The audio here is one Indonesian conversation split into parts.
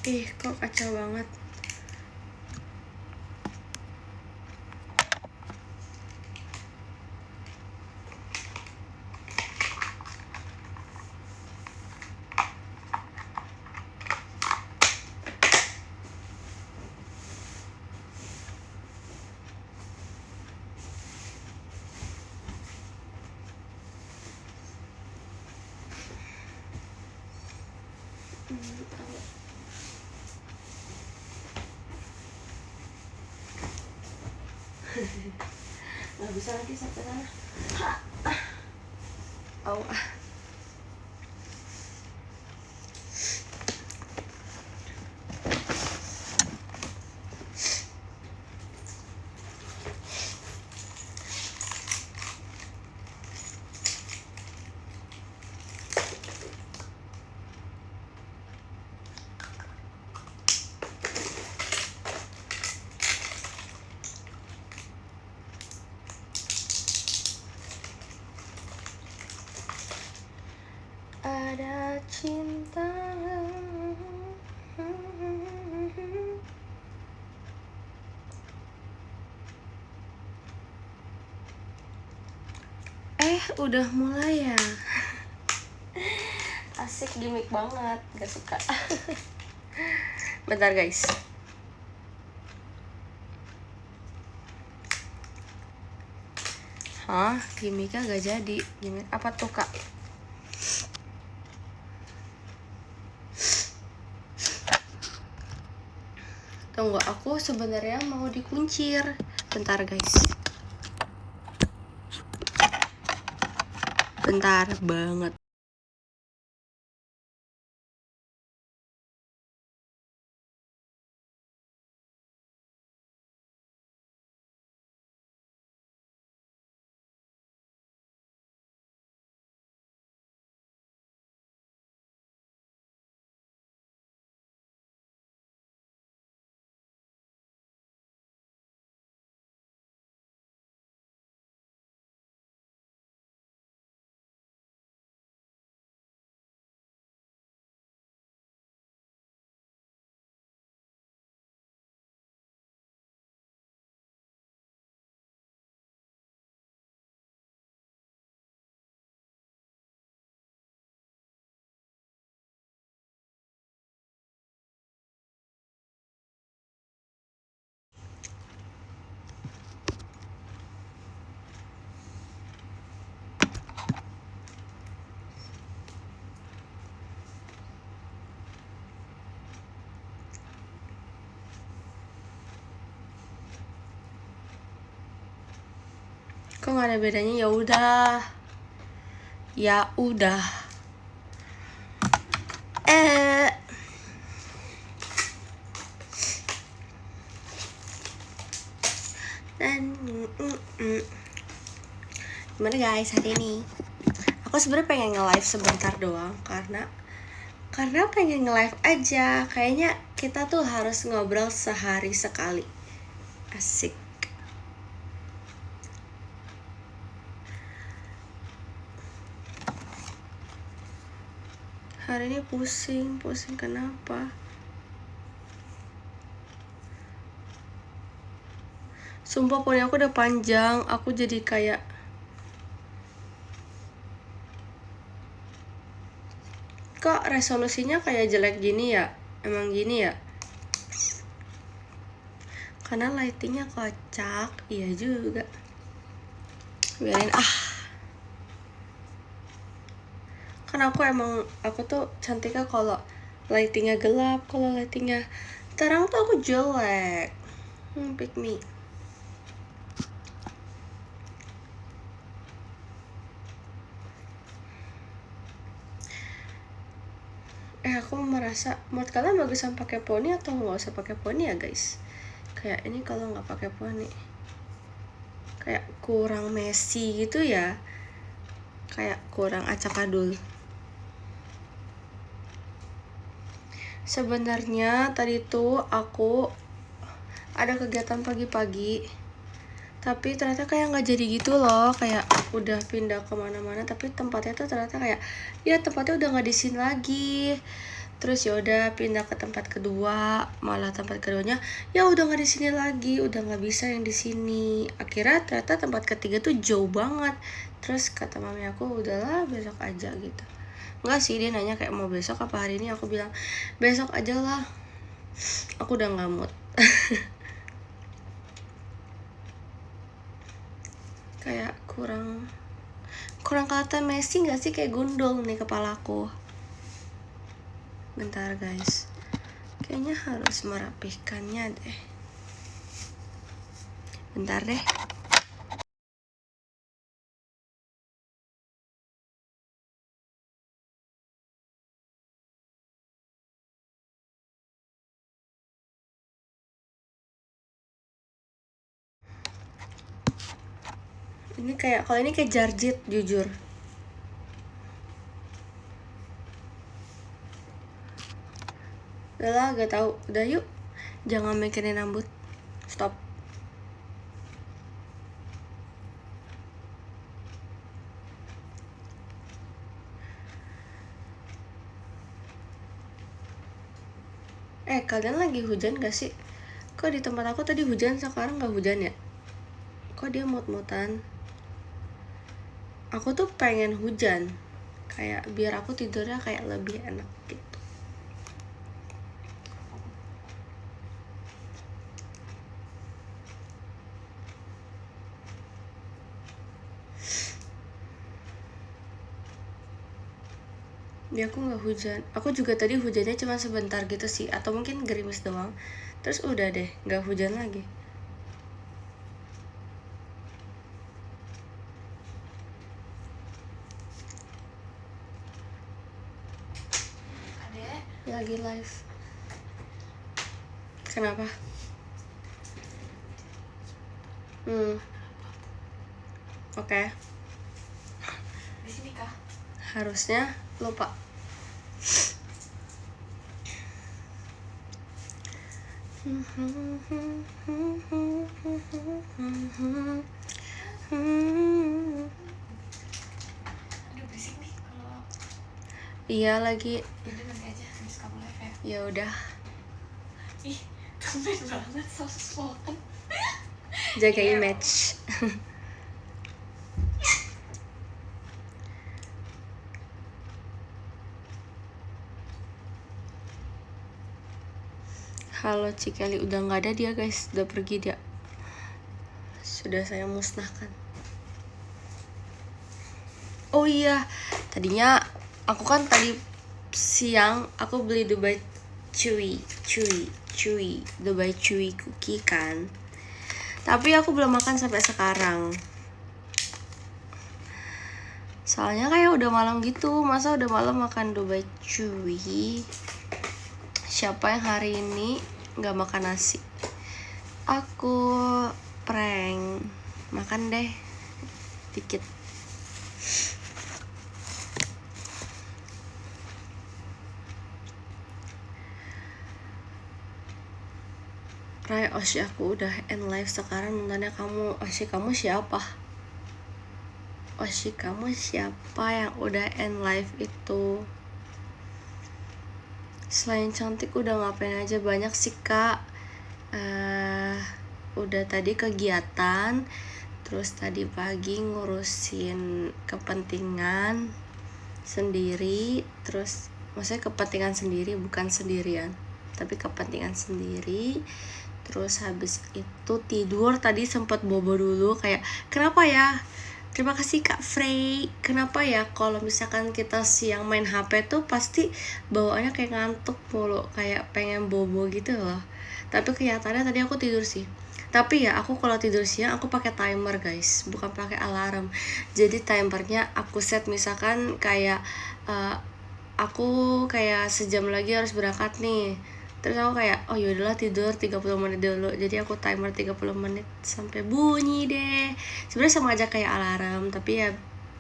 Ih, kok kacau banget. Nggak bisa lagi sampai sana. Ada cinta. Udah mulai ya. Asik, gimmick banget, gak suka. Bentar guys. Hah, gimmicknya gak jadi. Gimmick apa tuh kak? Tunggu, aku sebenarnya mau dikuncir. Bentar guys. Bentar banget. Kok nggak ada bedanya? Ya udah. Ya udah. Gimana guys hari ini? Aku sebenarnya pengen nge-live sebentar doang karena pengen nge-live aja. Kayaknya kita tuh harus ngobrol sehari sekali. Asik. Hari ini pusing kenapa? Sumpah poni aku udah panjang, aku jadi kayak kok resolusinya kayak jelek gini ya? Emang gini ya? Karena lightingnya kocak. Iya juga. Biarin Kan aku tuh cantiknya kalau lightingnya gelap, kalau lightingnya terang tuh aku jelek. Pick me. Aku merasa menurut kalian bagusan pakai poni atau nggak usah pakai poni ya guys? Kayak ini kalau nggak pakai poni kayak kurang messy gitu ya, kayak kurang acak-adul. Sebenarnya tadi tuh aku ada kegiatan pagi-pagi, tapi ternyata kayak nggak jadi gitu loh. Kayak udah pindah kemana-mana, tapi tempatnya tuh ternyata kayak ya tempatnya udah nggak di sini lagi. Terus ya udah pindah ke tempat kedua, malah tempat keduanya ya udah nggak di sini lagi, udah nggak bisa yang di sini. Akhirnya ternyata tempat ketiga tuh jauh banget. Terus kata mami aku udahlah besok aja gitu. Enggak sih, dia nanya kayak mau besok apa hari ini, aku bilang besok aja lah, aku udah nggak mood. Kayak kurang kelihatan Messi nggak sih, kayak gundul nih kepalaku. Bentar guys, kayaknya harus merapihkannya deh. Bentar deh. Ini kayak, kalau ini kayak jarjit jujur. Udah lah, gak tahu. Udah yuk, jangan mikirin rambut. Stop. Kalian lagi hujan gak sih? Kok di tempat aku tadi hujan, sekarang gak hujan ya? Kok dia mut-mutan? Aku tuh pengen hujan, kayak biar aku tidurnya kayak lebih enak gitu. Dia aku nggak hujan. Aku juga tadi hujannya cuma sebentar gitu sih, atau mungkin gerimis doang. Terus udah deh, nggak hujan lagi. Ya, lagi live. Kenapa? Oke. Di sini kah? Harusnya lupa. Aduh berisik nih kalau. Iya lagi. Yaudah nanti aja habis kamu live ya. Ya udah. Ih, tumben banget sosokan. Jaga image. Halo Cikeli, udah nggak ada dia guys, udah pergi dia. Sudah saya musnahkan. Oh iya, tadinya aku kan tadi siang aku beli Dubai Chewy Dubai Chewy cookie kan. Tapi aku belum makan sampai sekarang. Soalnya kayak udah malam gitu, masa udah malam makan Dubai Chewy? Siapa yang hari ini nggak makan nasi? Aku prank, makan deh dikit. Rai, Oshi aku udah end live sekarang, nontonnya kamu. Oshi kamu siapa? Oshi kamu siapa yang udah end live itu? Selain cantik udah ngapain aja? Banyak sih kak. Udah tadi kegiatan, terus tadi pagi ngurusin kepentingan sendiri, terus maksudnya kepentingan sendiri bukan sendirian, tapi kepentingan sendiri. Terus habis itu tidur, tadi sempat bobo dulu, kayak kenapa ya, terima kasih Kak Frey, kenapa ya kalau misalkan kita siang main HP tuh pasti bawaannya kayak ngantuk mulu, kayak pengen bobo gitu loh. Tapi kenyataannya tadi aku tidur sih. Tapi ya aku kalau tidur siang aku pakai timer guys, bukan pakai alarm. Jadi timernya aku set misalkan kayak aku kayak sejam lagi harus berangkat nih. Terus aku kayak oh yaudahlah tidur 30 menit dulu. Jadi aku timer 30 menit sampai bunyi deh. Sebenarnya sama aja kayak alarm, tapi ya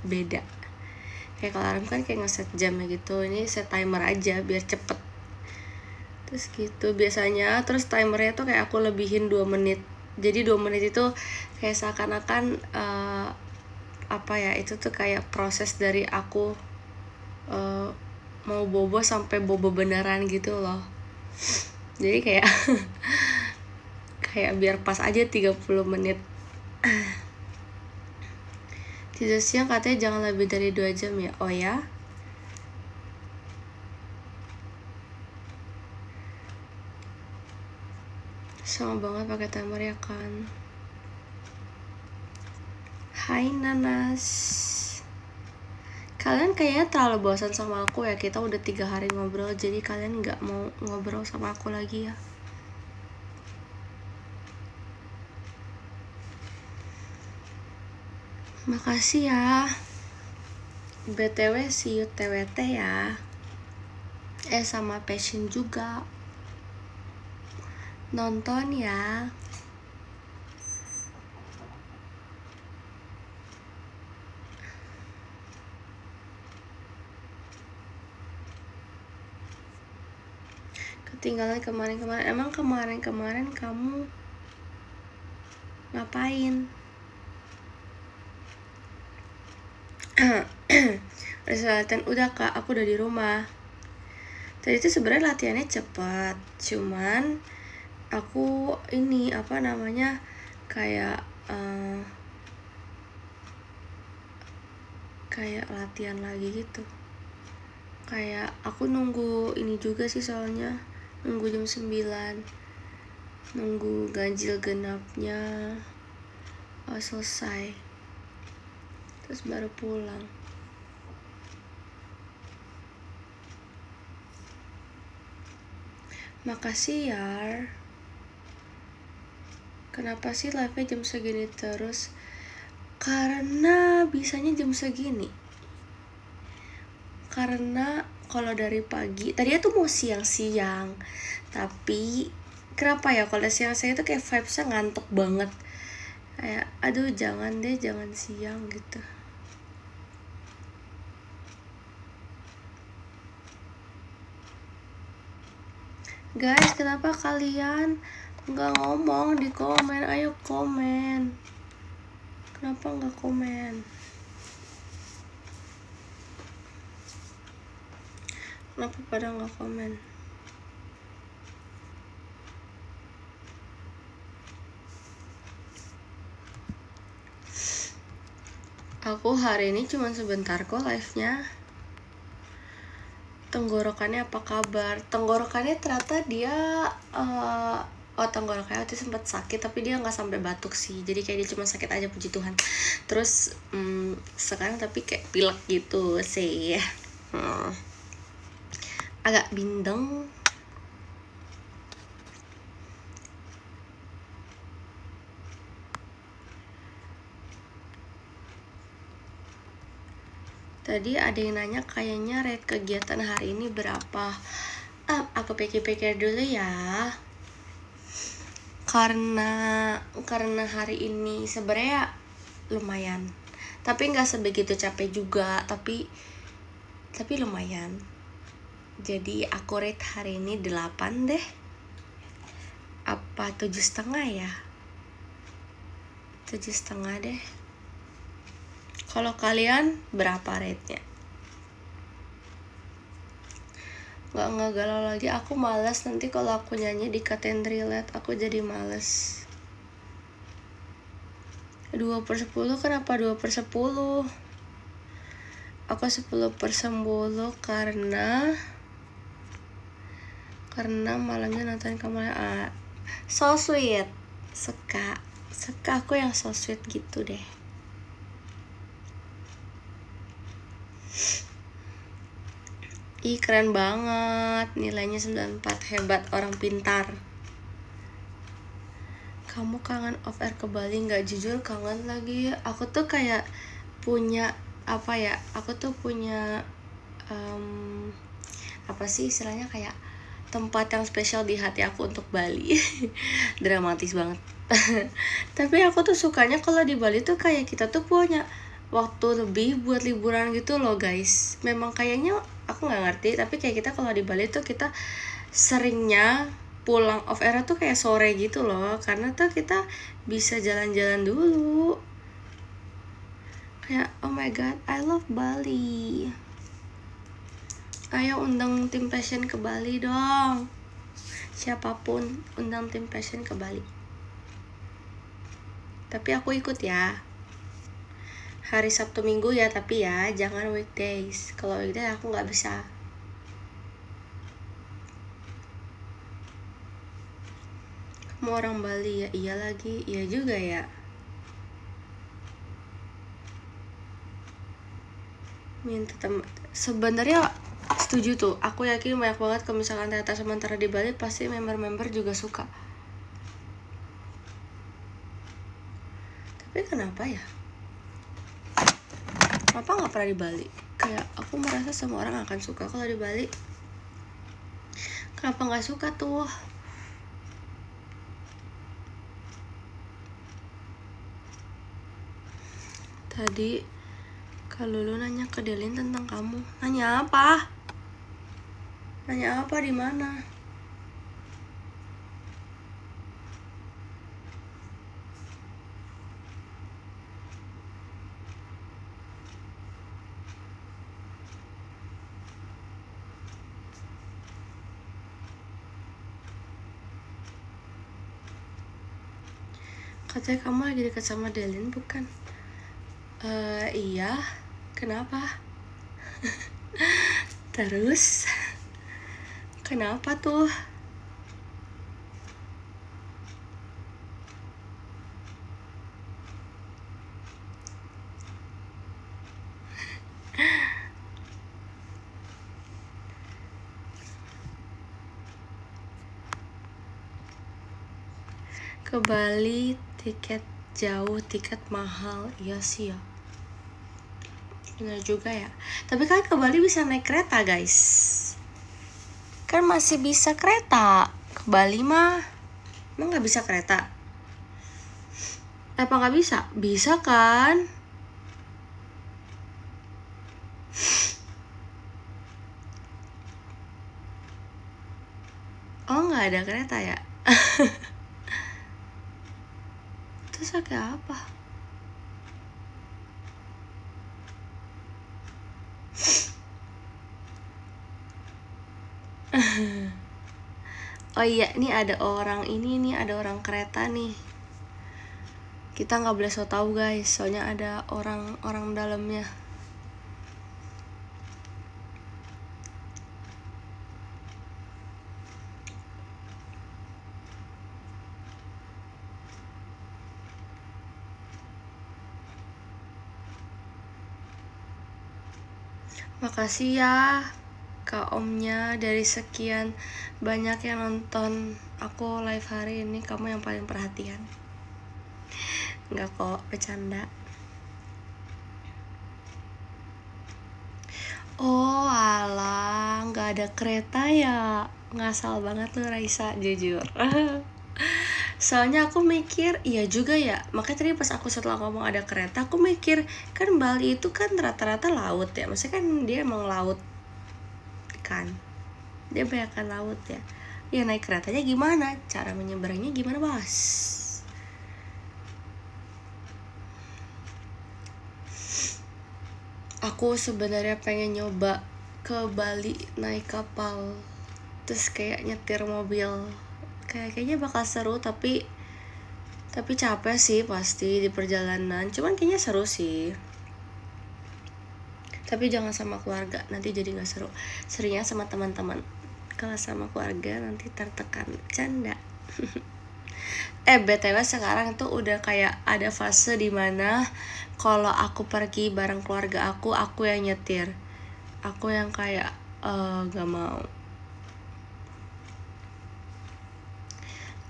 beda. Kayak kalau alarm kan kayak ngeset jamnya gitu. Ini set timer aja biar cepet. Terus gitu biasanya. Terus timernya tuh kayak aku lebihin 2 menit. Jadi 2 menit itu kayak seakan-akan apa ya, itu tuh kayak proses dari aku mau bobo sampai bobo beneran gitu loh. Jadi kayak kayak biar pas aja 30 menit. Tidur siang katanya jangan lebih dari 2 jam ya. Oh ya? Sama banget pakai timer ya kan. Hai Nanas. Kalian kayaknya terlalu bosan sama aku ya. Kita udah 3 hari ngobrol, jadi kalian gak mau ngobrol sama aku lagi ya. Makasih ya. BTW see you TWT ya. Sama Passion juga. Nonton ya. Ketinggalan kemarin-kemarin. Emang kemarin-kemarin kamu ngapain? Udah kak, aku udah di rumah. Tadi itu sebenarnya latihannya cepat, cuman aku ini kayak latihan lagi gitu. Kayak aku nunggu ini juga sih, soalnya nunggu jam 9, nunggu ganjil genapnya selesai, terus baru pulang. Makasih ya. Kenapa sih live-nya jam segini terus? Karena bisanya jam segini. Karena kalau dari pagi, tadinya tuh mau siang-siang, tapi kenapa ya kalau siang-siang itu kayak vibes-nya ngantuk banget. Kayak aduh jangan deh, jangan siang gitu. Guys, kenapa kalian nggak ngomong di komen? Ayo komen. Kenapa nggak komen? Kenapa pada nggak komen? Aku hari ini cuma sebentar kok live-nya. Tenggorokannya apa kabar? Tenggorokannya ternyata dia tenggorokannya waktu sempat sakit, tapi dia nggak sampai batuk sih. Jadi kayak dia cuma sakit aja, puji Tuhan. Terus sekarang tapi kayak pilek gitu sih. Agak bindeng. Tadi ada yang nanya kayaknya rate kegiatan hari ini berapa. Aku pikir-pikir dulu ya. Karena hari ini sebenarnya lumayan. Tapi nggak sebegitu capek juga, tapi lumayan. Jadi aku rate hari ini 8 deh. Apa 7,5 ya? 7,5 deh. Kalau kalian berapa rate-nya? Nggak galau lagi. Aku malas nanti kalau aku nyanyi dikatain relate. Aku jadi males. 2/10 kenapa 2/10? Aku 10/10 karena malamnya nonton kamu. So sweet. Suka aku yang so sweet gitu deh. Ih keren banget, nilainya 94, hebat, orang pintar. Kamu kangen off air ke Bali nggak? Jujur kangen lagi. Aku tuh kayak punya aku tuh punya apa sih istilahnya, kayak tempat yang spesial di hati aku untuk Bali. Dramatis banget. Tapi aku tuh sukanya kalau di Bali tuh kayak kita tuh punya waktu lebih buat liburan gitu loh guys. Memang kayaknya aku nggak ngerti, tapi kayak kita kalau di Bali tuh kita seringnya pulang off air tuh kayak sore gitu loh, karena tuh kita bisa jalan-jalan dulu. Kayak oh my god, I love Bali. Ayo undang tim passion ke Bali dong. Siapapun undang tim passion ke Bali. Tapi aku ikut ya. Hari Sabtu Minggu ya, tapi ya jangan weekdays. Kalau weekdays aku nggak bisa. Kamu orang Bali ya? Iya lagi, iya juga ya. Minta teman. Sebenarnya setuju tuh. Aku yakin banyak banget kalau misalkan Teater Sementara di Bali pasti member-member juga suka. Tapi kenapa ya? Kenapa nggak pernah di Bali? Kayak aku merasa semua orang akan suka kalau di Bali. Kenapa nggak suka tuh? Tadi kalau lu nanya ke Delin tentang kamu, nanya apa? Nanya apa di mana? Katanya kamu lagi dekat sama Delin bukan? Iya. Kenapa? Terus? Kenapa tuh? Ke Bali tiket jauh, tiket mahal. Iya sih ya. Benar juga ya. Tapi kan ke Bali bisa naik kereta guys. Kan masih bisa kereta. Ke Bali mah emang gak bisa kereta? Apa gak bisa? Bisa kan? Oh gak ada kereta ya? Terus kayak apa? Oh iya, nih ada orang ini nih, ada orang kereta nih. Kita nggak boleh so tau guys, soalnya ada orang dalamnya. Makasih ya Kak Omnya, dari sekian banyak yang nonton aku live hari ini, kamu yang paling perhatian. Enggak kok, bercanda. Oh alah, nggak ada kereta ya. Ngasal banget lu Raisa, jujur. Soalnya aku mikir, iya juga ya. Makanya tadi pas aku setelah ngomong ada kereta, aku mikir, kan Bali itu kan rata-rata laut ya. Maksudnya kan dia emang laut kan. Dia banyak kan laut ya. Ya naik keretanya gimana? Cara menyeberangnya gimana, Bos? Aku sebenarnya pengen nyoba ke Bali naik kapal. Terus kayak nyetir mobil. Kayaknya bakal seru, tapi capek sih pasti di perjalanan. Cuman kayaknya seru sih. Tapi jangan sama keluarga, nanti jadi nggak seru. Serunya sama teman-teman. Kalau sama keluarga nanti tertekan. Canda. BTW sekarang tuh udah kayak ada fase dimana kalau aku pergi bareng keluarga aku yang nyetir. Aku yang kayak gak mau.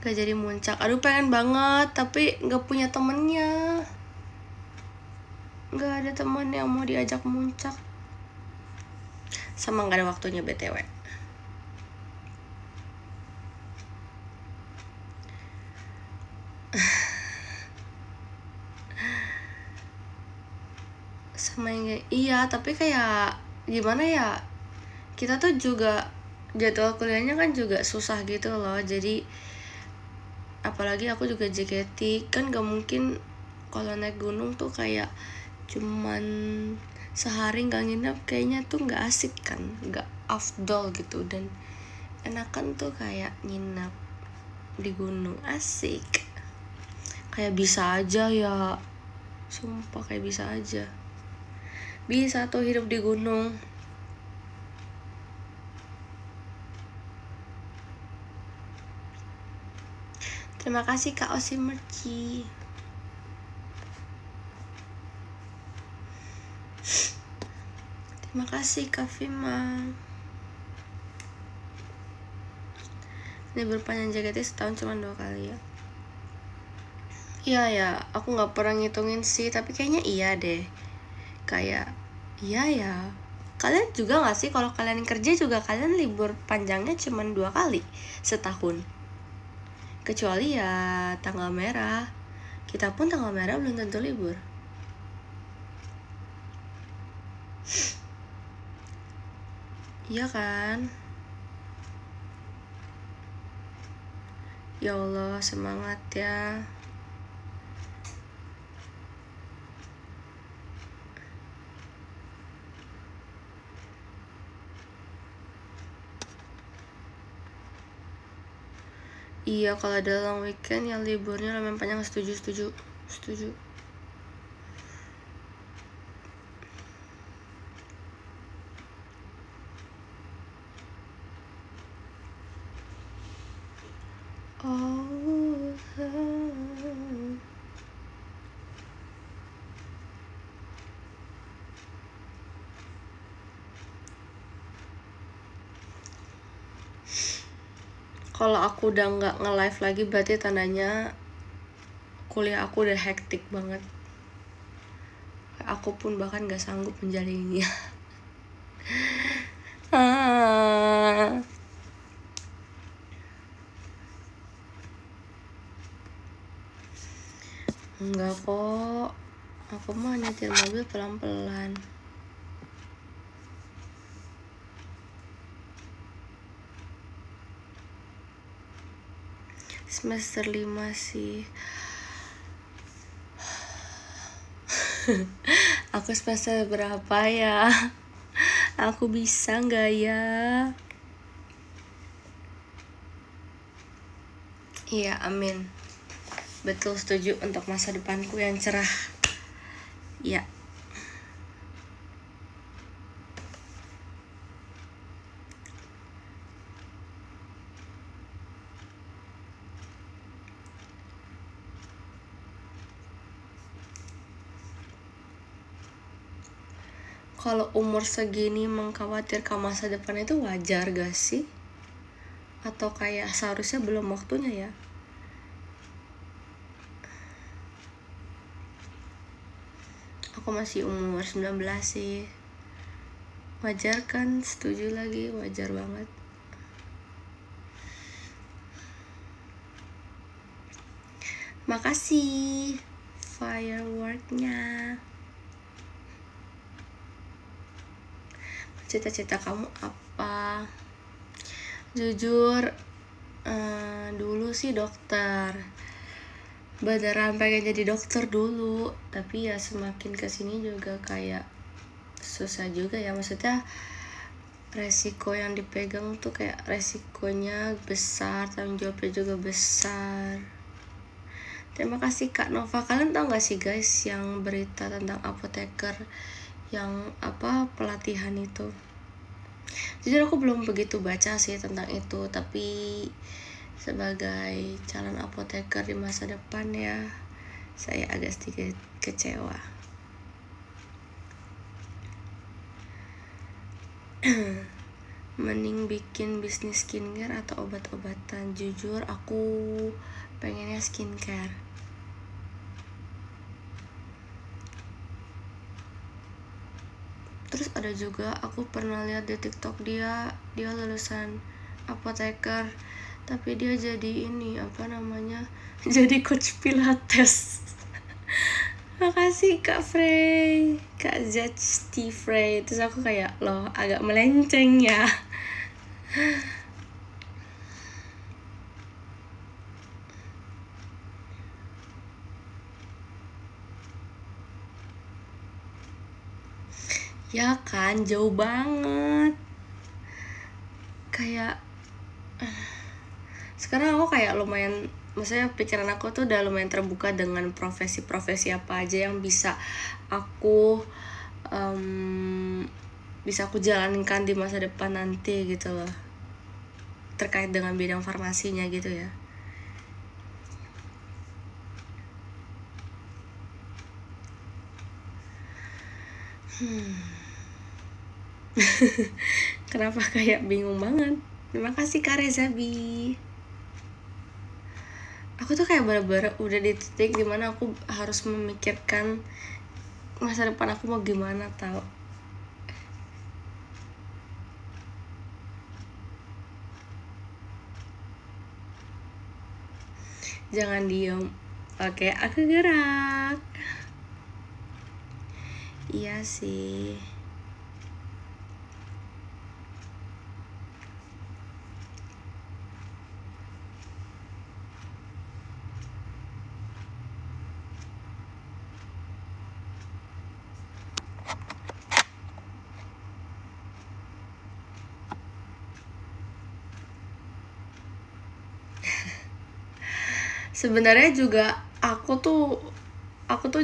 Gak jadi muncak. Aduh pengen banget, tapi gak punya temennya. Gak ada teman yang mau diajak muncak. Sama gak ada waktunya BTW. Sama yang iya, tapi kayak gimana ya, kita tuh juga jadwal kuliahnya kan juga susah gitu loh. Jadi apalagi aku juga JKT, kan gak mungkin kalau naik gunung tuh kayak cuman sehari nggak nginep kayaknya tuh nggak asik kan, nggak afdol gitu. Dan enakan tuh kayak nginep di gunung, asik. Kayak bisa aja ya, sumpah kayak bisa aja. Bisa tuh hidup di gunung. Terima kasih Kak Osimerci. Terima kasih Kak Fima. Libur panjang JKT setahun cuma 2 kali ya. Iya ya, aku nggak pernah ngitungin sih, tapi kayaknya iya deh. Kayak iya ya. Kalian juga nggak sih kalau kalian kerja juga kalian libur panjangnya cuma 2 kali setahun? Kecuali ya tanggal merah. Kita pun tanggal merah belum tentu libur. Iya kan? Ya Allah, semangat ya. Iya, kalau ada long weekend yang liburnya lumayan panjang, setuju. Oh, kalau aku udah nggak nge-live lagi berarti tandanya kuliah aku udah hektik banget. Aku pun bahkan nggak sanggup menjalaninya. Enggak kok, aku mah nyetir mobil pelan-pelan. Semester 5 sih. Aku semester berapa ya? Aku bisa nggak ya? Iya, amin. Betul, setuju untuk masa depanku yang cerah. Ya. Kalau umur segini mengkhawatirkan masa depan itu wajar gak sih? Atau kayak seharusnya belum waktunya ya? Aku masih umur 19 sih. Wajar kan? Setuju lagi, wajar banget. Makasih fireworknya. Cita-cita kamu apa? Jujur, dulu sih dokter. Beneran pengen jadi dokter dulu, tapi ya semakin kesini juga kayak susah juga ya. Maksudnya resiko yang dipegang tuh kayak resikonya besar, tanggung jawabnya juga besar. Terima kasih Kak Nova. Kalian tahu gak sih guys yang berita tentang apoteker yang pelatihan itu? Jujur aku belum begitu baca sih tentang itu, tapi sebagai calon apoteker di masa depan ya, saya agak sedikit kecewa. Mending bikin bisnis skincare atau obat-obatan? Jujur aku pengennya skincare. Terus ada juga aku pernah lihat di TikTok dia lulusan apoteker tapi dia jadi jadi coach pilates. Makasih Kak Frey, Kak ZT Frey. Terus aku kayak loh agak melenceng ya. Ya kan, jauh banget. Kayak sekarang aku kayak lumayan, maksudnya pikiran aku tuh udah lumayan terbuka dengan profesi-profesi apa aja yang bisa aku bisa aku jalankan di masa depan nanti gitu loh, terkait dengan bidang farmasinya gitu ya. Kenapa kayak bingung banget? Terima kasih Kak Rezabi. Aku tuh kayak bener-bener udah di titik dimana aku harus memikirkan masa depan aku mau gimana tau. Jangan diem. Oke, aku gerak. Iya sih. Sebenarnya juga aku tuh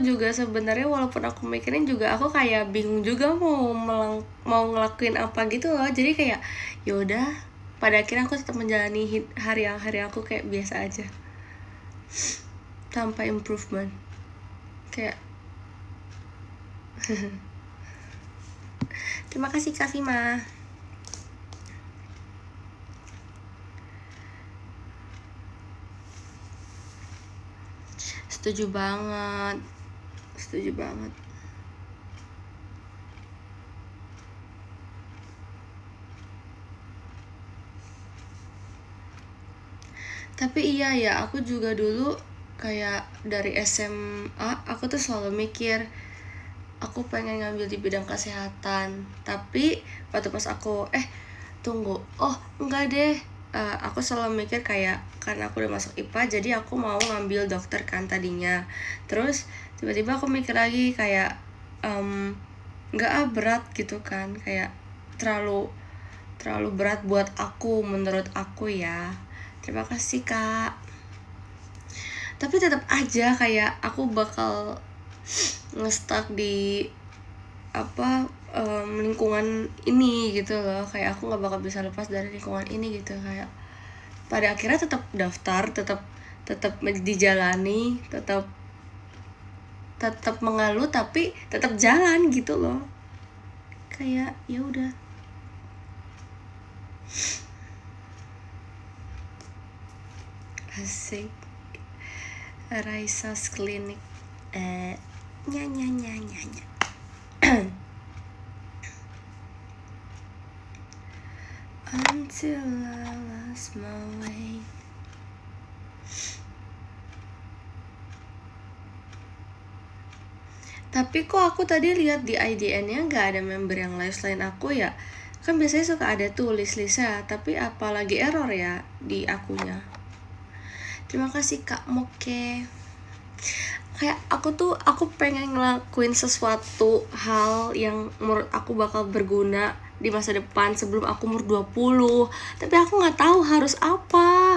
juga sebenarnya walaupun aku mikirin juga aku kayak bingung juga mau ngelakuin apa gitu loh. Jadi kayak yaudah, pada akhirnya aku tetap menjalani hari aku kayak biasa aja tanpa improvement. Kayak terima kasih Kak Fima. Setuju banget. Tapi iya ya, aku juga dulu kayak dari SMA aku tuh selalu mikir aku pengen ngambil di bidang kesehatan. Tapi waktu pas aku tunggu, oh enggak deh. Aku selalu mikir kayak karena aku udah masuk IPA jadi aku mau ngambil dokter kan tadinya. Terus tiba-tiba aku mikir lagi kayak enggak berat gitu kan, kayak terlalu berat buat aku menurut aku ya. Terima kasih Kak. Tapi tetap aja kayak aku bakal ngestak di lingkungan ini gitu loh. Kayak aku nggak bakal bisa lepas dari lingkungan ini gitu. Kayak pada akhirnya tetap daftar, tetap dijalani, tetap mengeluh tapi tetap jalan gitu loh. Kayak ya udah. Asik. Raisa's Clinic. Nya. Until I lost my way. Tapi kok aku tadi lihat di IDN-nya nggak ada member yang live selain aku ya? Kan biasanya suka ada tuh list-listnya, tapi apalagi error ya di akunya. Terima kasih Kak Moke. Kayak aku pengen ngelakuin sesuatu hal yang menurut aku bakal berguna di masa depan sebelum aku umur 20. Tapi aku nggak tahu harus apa.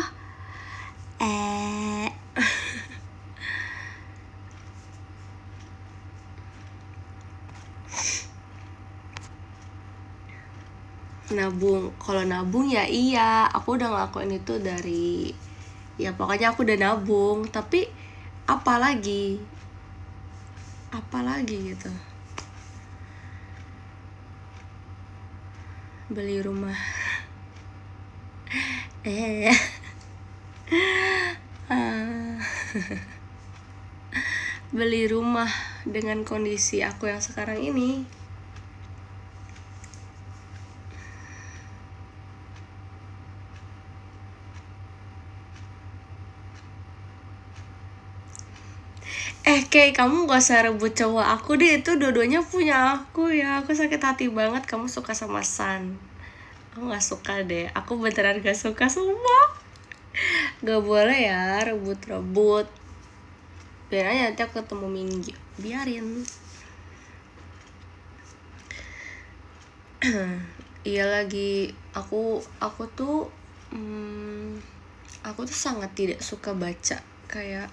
Nabung. Kalau nabung ya iya, aku udah ngelakuin itu dari ya pokoknya aku udah nabung, tapi apalagi gitu. Beli rumah. Beli rumah dengan kondisi aku yang sekarang ini. Kayak kamu gak usah rebut cowok aku deh, itu dua-duanya punya aku ya. Aku sakit hati banget kamu suka sama San. Aku gak suka deh, aku beneran gak suka sumpah. Gak boleh ya rebut-rebut. Biar aja nanti aku ketemu Minggu. Biarin. Iya lagi, aku tuh aku tuh sangat tidak suka baca. Kayak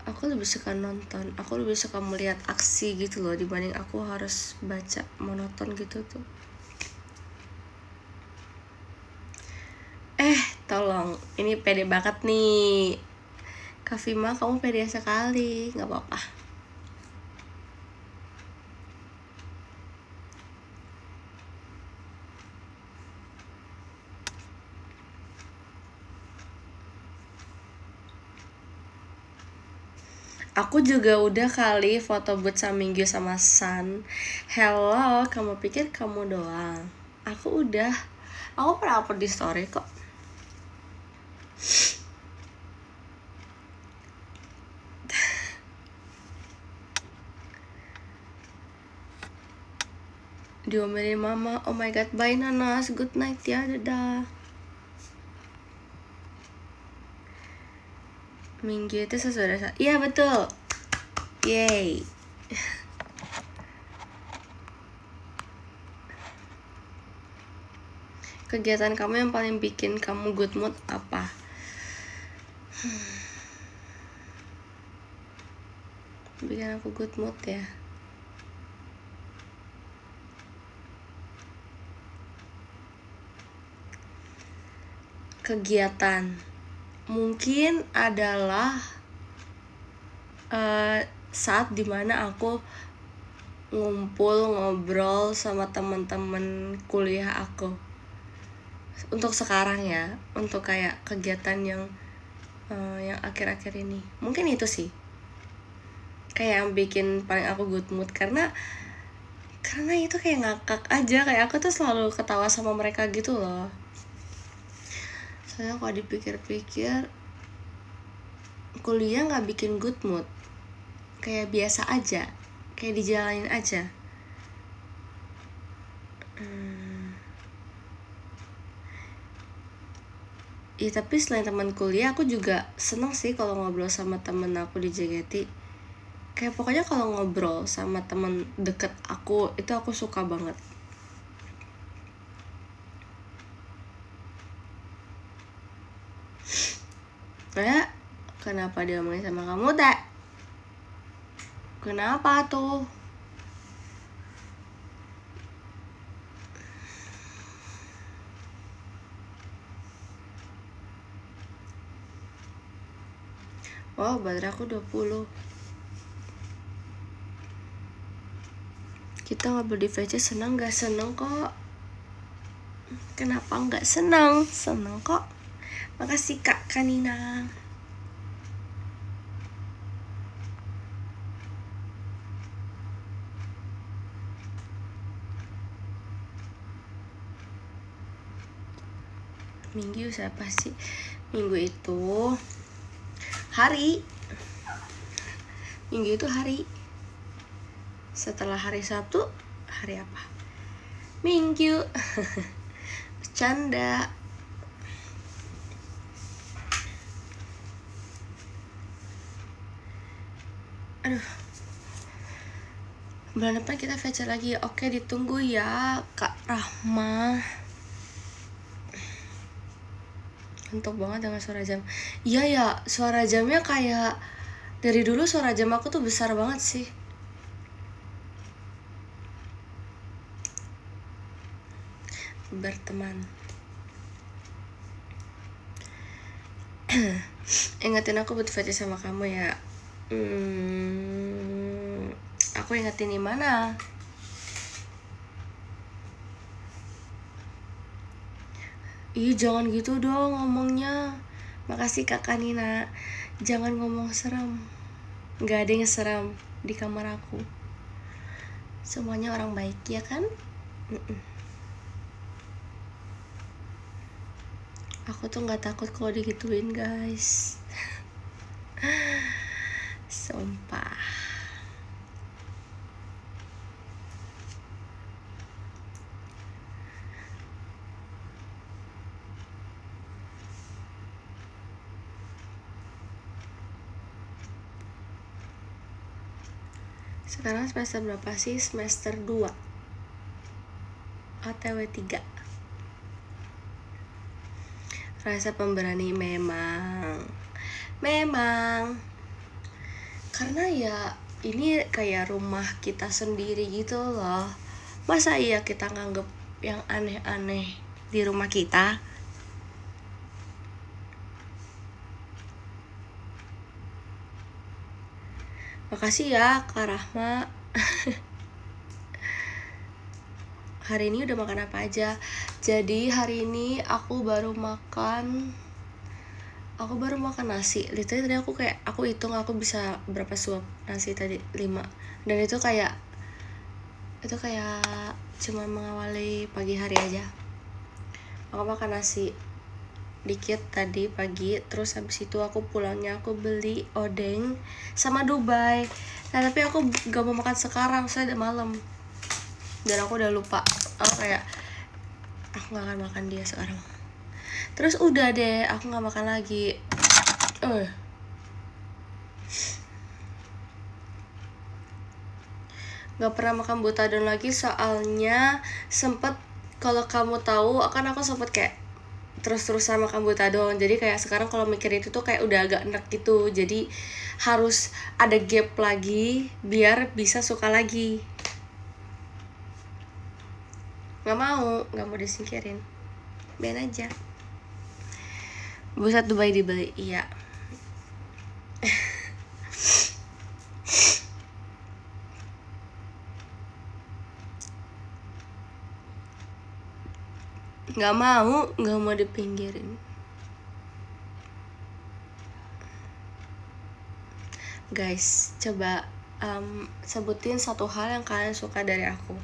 aku lebih suka nonton, aku lebih suka melihat aksi gitu loh dibanding aku harus baca monoton gitu tuh. Tolong, ini pede banget nih Kak Vima, kamu pede sekali. Nggak apa-apa. Aku juga udah kali foto buat Saminggu sama San. Hello, kamu pikir kamu doang? Aku udah. Aku pernah upload di story kok. Diomelin mama. Oh my god, bye Nanas. Good night ya, dadah. Minggu itu sesudah. Iya betul. Yay. Kegiatan kamu yang paling bikin kamu good mood apa? Bikin aku good mood ya. Kegiatan mungkin adalah saat dimana aku ngumpul ngobrol sama teman-teman kuliah aku. Untuk sekarang ya, untuk kayak kegiatan yang akhir-akhir ini, mungkin itu sih kayak yang bikin paling aku good mood, karena itu kayak ngakak aja, kayak aku tuh selalu ketawa sama mereka gitu loh. Soalnya kalau dipikir-pikir kuliah nggak bikin good mood, kayak biasa aja, kayak dijalanin aja. Iya, tapi selain teman kuliah, aku juga seneng sih kalau ngobrol sama temen aku di JKT. Kayak pokoknya kalau ngobrol sama temen deket aku, itu aku suka banget. Kayak, kenapa dia ngomongin sama kamu, tak? Kenapa tuh? Wow, baterai aku 20. Kita ngobrol di VC, seneng gak? Seneng kok. Kenapa gak seneng? Seneng kok. Makasih Kak Kanina. Minggu siapa sih? Minggu itu hari. Minggu itu hari. Setelah hari Sabtu, hari apa? Minggu. Bercanda. Aduh. Bulan depan kita VC lagi. Oke, ditunggu ya Kak Rahma. Ngantuk banget dengan suara jam. Iya ya, suara jamnya kayak dari dulu suara jam aku tuh besar banget sih. Berteman. Ingetin aku buat VC sama kamu ya. Aku ingetin di mana? Ih, jangan gitu dong ngomongnya. Makasih Kakak Nina. Jangan ngomong seram. Gak ada yang seram di kamar aku. Semuanya orang baik, ya kan? Aku tuh gak takut kalau digituin, guys. Sumpah. Sekarang semester berapa sih? Semester 2. OTW 3. Rasa pemberani memang karena ya ini kayak rumah kita sendiri gitu loh. Masa iya kita nganggep yang aneh-aneh di rumah kita? Makasih ya Kak Rahma. Hari ini udah makan apa aja? Jadi hari ini aku baru makan nasi. Literally tadi aku hitung aku bisa berapa suap nasi tadi, 5. Dan itu kayak cuma mengawali pagi hari aja. Aku makan nasi dikit tadi pagi, terus habis itu aku pulangnya aku beli odeng sama Dubai. Nah tapi aku gak mau makan sekarang, soalnya udah malam dan aku udah lupa. Aku gak akan makan dia sekarang. Terus udah deh, aku gak makan lagi. Gak pernah makan butadon lagi soalnya sempet, kalau kamu tahu akan aku sempet kayak terus-terusan makan butadon. Jadi kayak sekarang kalau mikir itu tuh kayak udah agak enek gitu. Jadi harus ada gap lagi biar bisa suka lagi. Gak mau disingkirin, biarin aja. Buset, Dubai dibeli, iya. Gak mau dipinggirin. Guys, coba sebutin satu hal yang kalian suka dari aku.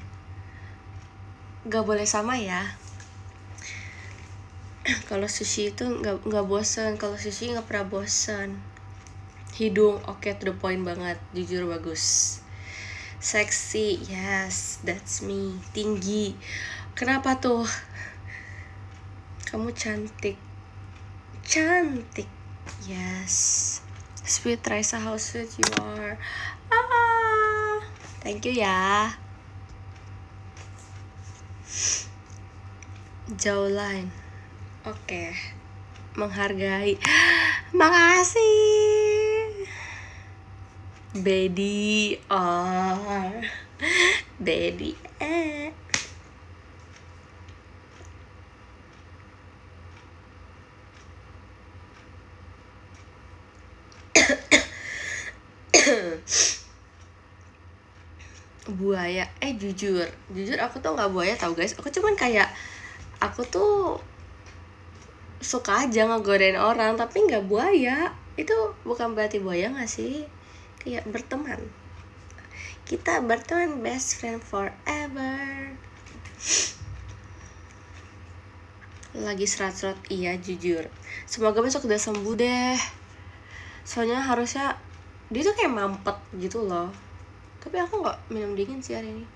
Gak boleh sama ya. Kalau sushi itu gak bosen. Kalau sushi gak pernah bosen. Hidung oke, to the point banget, jujur bagus. Seksi, yes, that's me. Tinggi, kenapa tuh? Kamu cantik, yes. Sweet Raisa, how sweet you are. Thank you ya. Jawline, oke. Menghargai, makasih. Bedi, Bedi, buaya. Jujur aku tuh nggak buaya tau guys. Aku cuman kayak aku tuh suka aja ngegodain orang, tapi nggak buaya. Itu bukan berarti buaya nggak sih? Kayak berteman, kita berteman, best friend forever. Lagi serat-serat, iya jujur. Semoga besok udah sembuh deh. Soalnya harusnya dia tuh kayak mampet gitu loh. Tapi aku nggak minum dingin sih hari ini.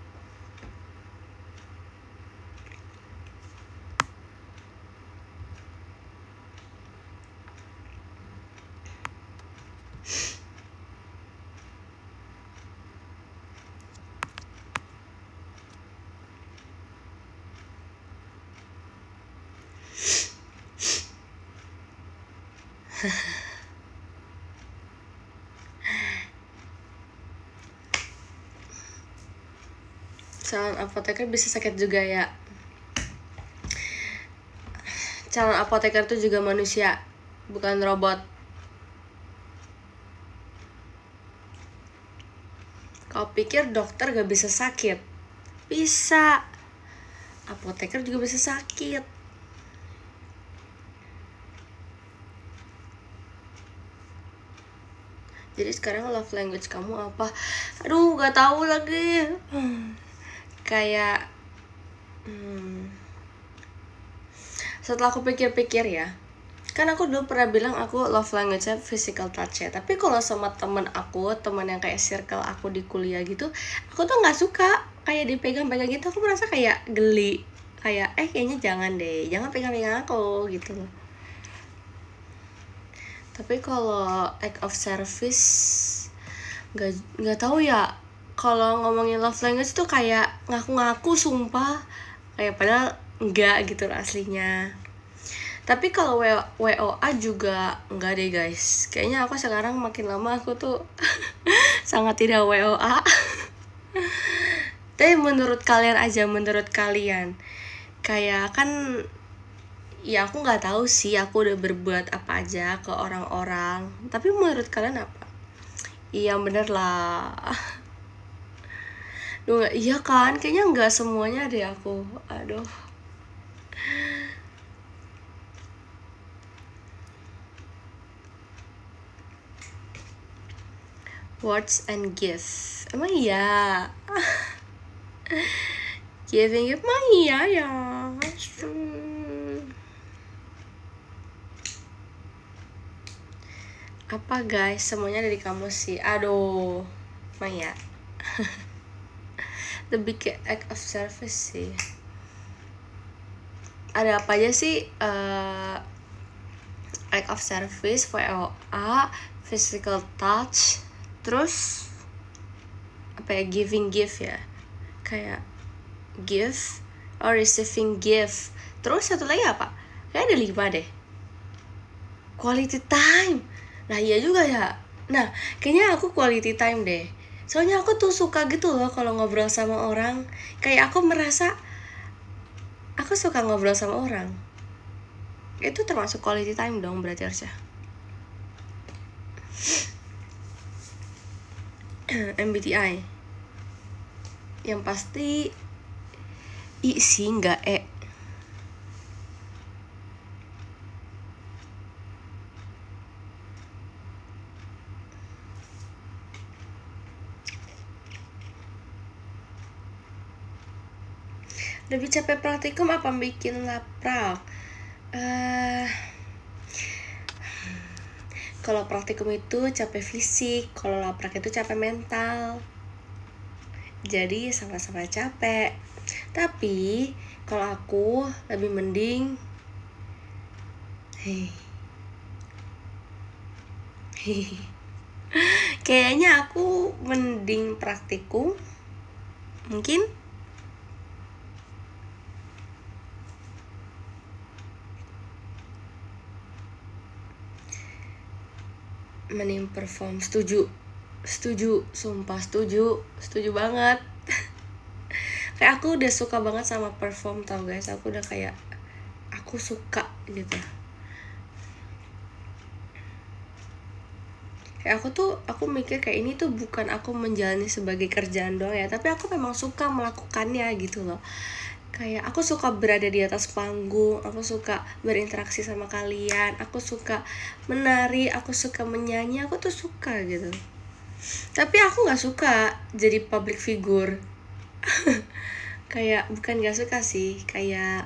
Calon apoteker bisa sakit juga ya. Calon apoteker tuh juga manusia, bukan robot. Kau pikir dokter gak bisa sakit? Bisa. Apoteker juga bisa sakit. Jadi sekarang love language kamu apa? Aduh, gak tahu lagi. Kayak setelah aku pikir-pikir ya, kan aku dulu pernah bilang aku love language-nya physical touch ya. Tapi kalau sama teman yang kayak circle aku di kuliah gitu, aku tuh nggak suka kayak dipegang-pegang gitu. Aku merasa kayak geli, kayak kayaknya jangan pegang-pegang aku gitu loh. Tapi kalau act of service nggak tahu ya. Kalau ngomongin love language tuh kayak ngaku-ngaku, sumpah kayak padahal enggak gitu loh aslinya. Tapi kalau WOA juga enggak deh guys, kayaknya aku sekarang makin lama aku tuh sangat tidak WOA. Tapi menurut kalian aja, menurut kalian kayak kan ya aku nggak tahu sih aku udah berbuat apa aja ke orang-orang, tapi menurut kalian apa? Iya bener lah. Duh, iya kan, kayaknya nggak semuanya deh aku. Aduh. Words and gifts, emang iya. Giving gift mah iya ya. Apa guys, semuanya dari kamu sih. Aduh, emang ya. Lebih ke act of service sih. Ada apa aja sih? Act of service, WOA, physical touch, terus apa ya, giving gift ya, kayak gift or receiving gift. Terus satu lagi apa? Kayak ada 5 deh. Quality time. Nah iya juga ya. Nah kayaknya aku quality time deh. Soalnya aku tuh suka gitu loh kalau ngobrol sama orang. Kayak aku merasa aku suka ngobrol sama orang. Itu termasuk quality time dong berarti harusnya. MBTI. Yang pasti I sih, nggak E. Lebih capek praktikum apa bikin laprak? Kalau praktikum itu capek fisik, kalau laprak itu capek mental. Jadi sama-sama capek. Tapi kalau aku lebih mending kayaknya aku mending praktikum. Mungkin mending perform. Setuju, sumpah setuju banget. Kayak aku udah suka banget sama perform tau guys. Aku udah kayak aku suka gitu. Kayak aku mikir kayak ini tuh bukan aku menjalani sebagai kerjaan doang ya, tapi aku memang suka melakukannya gitu loh. Kayak aku suka berada di atas panggung, aku suka berinteraksi sama kalian, aku suka menari, aku suka menyanyi, aku tuh suka gitu. Tapi aku nggak suka jadi public figure. Kayak bukan nggak suka sih, kayak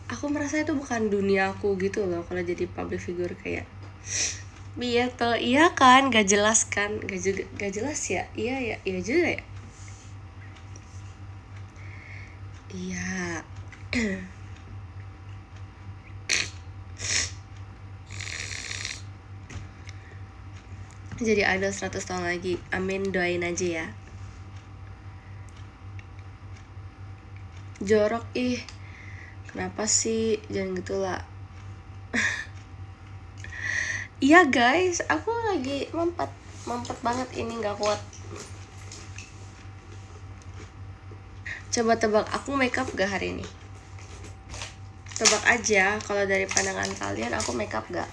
aku merasa itu bukan dunia aku gitu loh kalau jadi public figure. Kayak iya toh, iya kan, gak jelas kan, gak jelas ya, iya juga ya. Iya. Jadi idol 100 tahun lagi. Amin, doain aja ya. Jorok ih. Kenapa sih? Jangan gitu lah. Iya guys, aku lagi mampet banget ini, gak kuat. Coba tebak aku makeup gak hari ini? Tebak aja, kalau dari pandangan kalian aku makeup gak?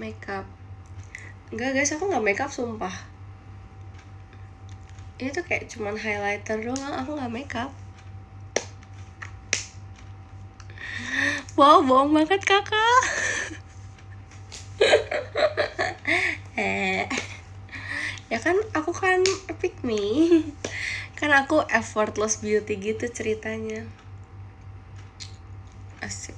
Makeup. Enggak guys, aku gak makeup sumpah. Ini tuh kayak cuman highlighter doang, aku gak makeup. Wow, bohong banget kakak. Ya kan aku kan pick me. Kan aku effortless beauty gitu ceritanya. Asik.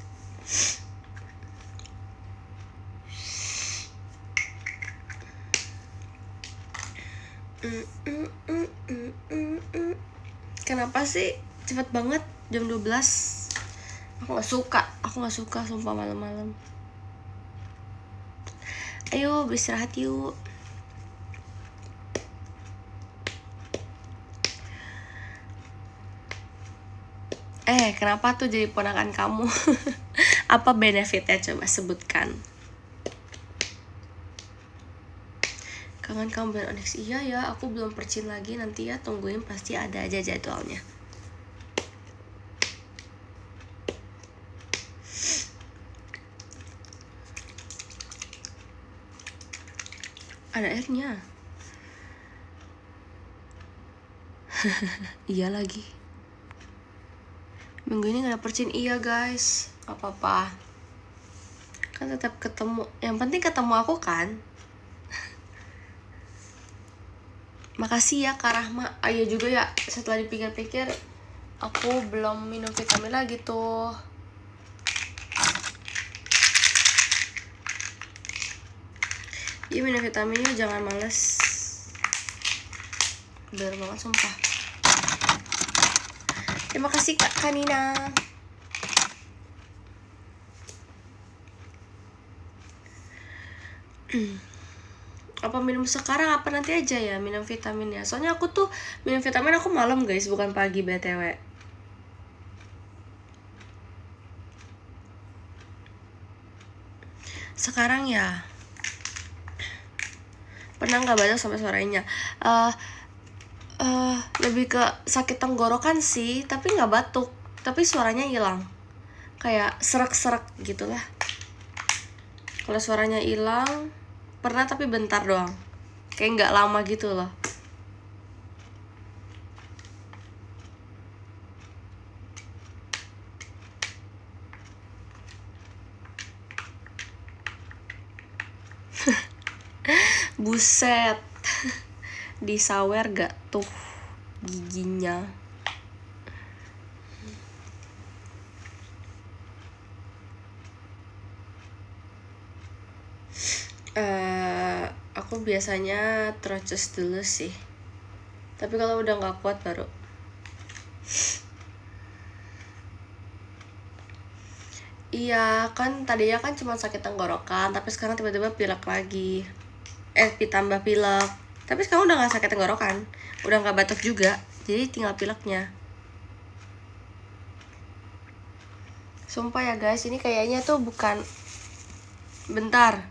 Kenapa sih cepet banget jam 12? Aku gak suka sumpah malam-malam. Ayo beristirahat yuk. Kenapa tuh jadi ponakan kamu? Apa benefitnya, coba sebutkan. Kangen kamu Ben Onyx. Iya ya, aku belum percin lagi. Nanti ya tungguin, pasti ada aja jadwalnya. Ada airnya. Iya lagi. Minggu ini gak ada percin. Iya guys, gak apa-apa. Kan tetap ketemu. Yang penting ketemu aku kan. Makasih ya Kak Rahma. Ayo juga ya, setelah dipikir-pikir aku belum minum vitamin lagi tuh. Iya minum vitaminnya, jangan males. Bener banget sumpah. Terima kasih Kak Kanina. Apa minum sekarang apa nanti aja ya minum vitaminnya? Soalnya aku tuh minum vitamin aku malam guys, bukan pagi BTW. Sekarang ya. Pernah nggak batuk sampai suaranya? Lebih ke sakit tenggorokan sih, tapi nggak batuk, tapi suaranya hilang. Kayak serak-serak gitulah. Kalau suaranya hilang, pernah tapi bentar doang. Kayak nggak lama gitu loh. Buset. Disawer gak tuh giginya? Aku biasanya troches dulu sih. Tapi kalau udah gak kuat baru. Iya kan tadinya kan cuma sakit tenggorokan, tapi sekarang tiba-tiba pilek lagi. Ditambah pilek. Tapi sekarang udah gak sakit tenggorokan, udah gak batuk juga, jadi tinggal pileknya. Sumpah ya guys, ini kayaknya tuh bukan. Bentar.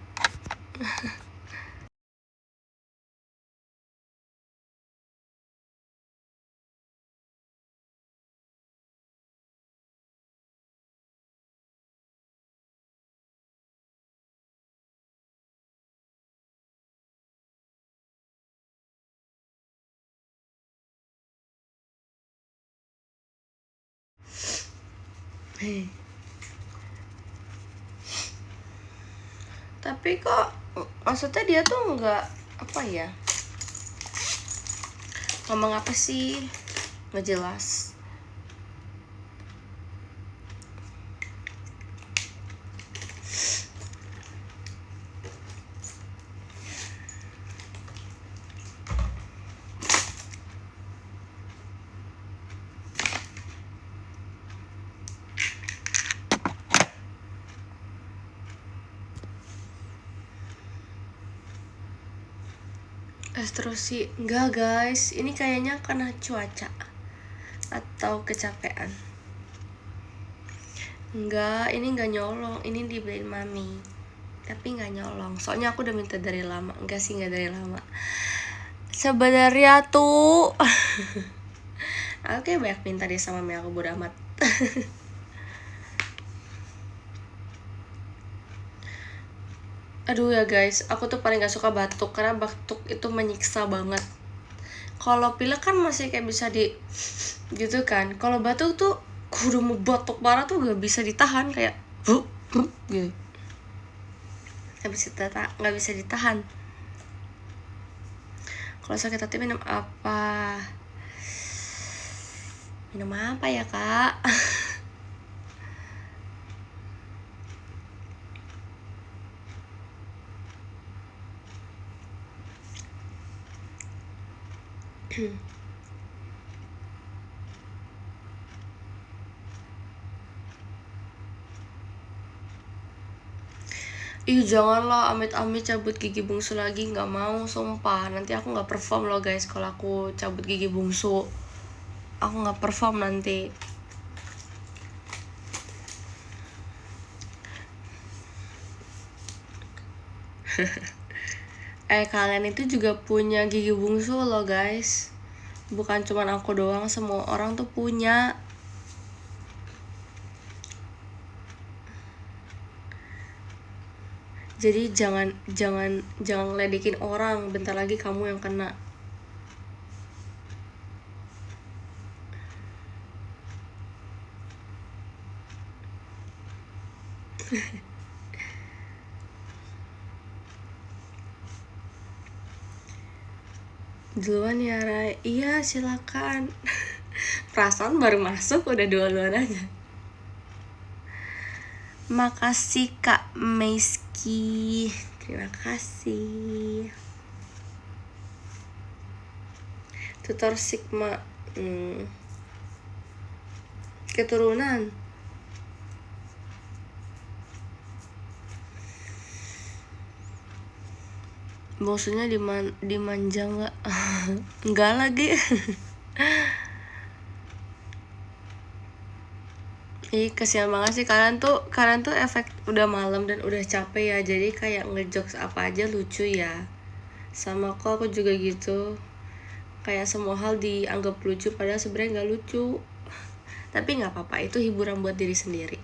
Tapi kok maksudnya dia tuh nggak apa ya, ngomong apa sih, nggak jelas. Terus sih enggak guys, ini kayaknya karena cuaca atau kecapean. Enggak, ini enggak nyolong, ini dibeliin mami. Tapi enggak nyolong, soalnya aku udah minta dari lama. Enggak sih, enggak dari lama. Sebenarnya tuh aku kayak banyak minta deh sama mami, aku bodo amat. Aduh ya guys, aku tuh paling gak suka batuk, karena batuk itu menyiksa banget. Kalau pilek kan masih kayak bisa di gitu kan. Kalau batuk tuh udah mau batuk parah tuh gak bisa ditahan, kayak gitu. Gak bisa ditahan. Kalau sakit hati minum apa? Minum apa ya kak? Ih janganlah amit-amit cabut gigi bungsu lagi, nggak mau sumpah. Nanti aku nggak perform loh guys kalau aku cabut gigi bungsu. Aku nggak perform nanti. Kalian itu juga punya gigi bungsu loh guys. Bukan cuman aku doang, semua orang tuh punya. Jadi jangan ledekin orang, bentar lagi kamu yang kena. Duluan ya Rai. Iya silakan. Perasaan baru masuk udah duluan aja. Makasih Kak Meiski, terima kasih. Tutor Sigma, keturunan. Maksudnya dimanja nggak? Nggak lagi. Ih kesian banget sih kalian tuh efek udah malam dan udah capek ya, jadi kayak ngejokes apa aja lucu ya. Sama kok aku juga gitu, kayak semua hal dianggap lucu padahal sebenarnya nggak lucu. Tapi nggak apa-apa, itu hiburan buat diri sendiri.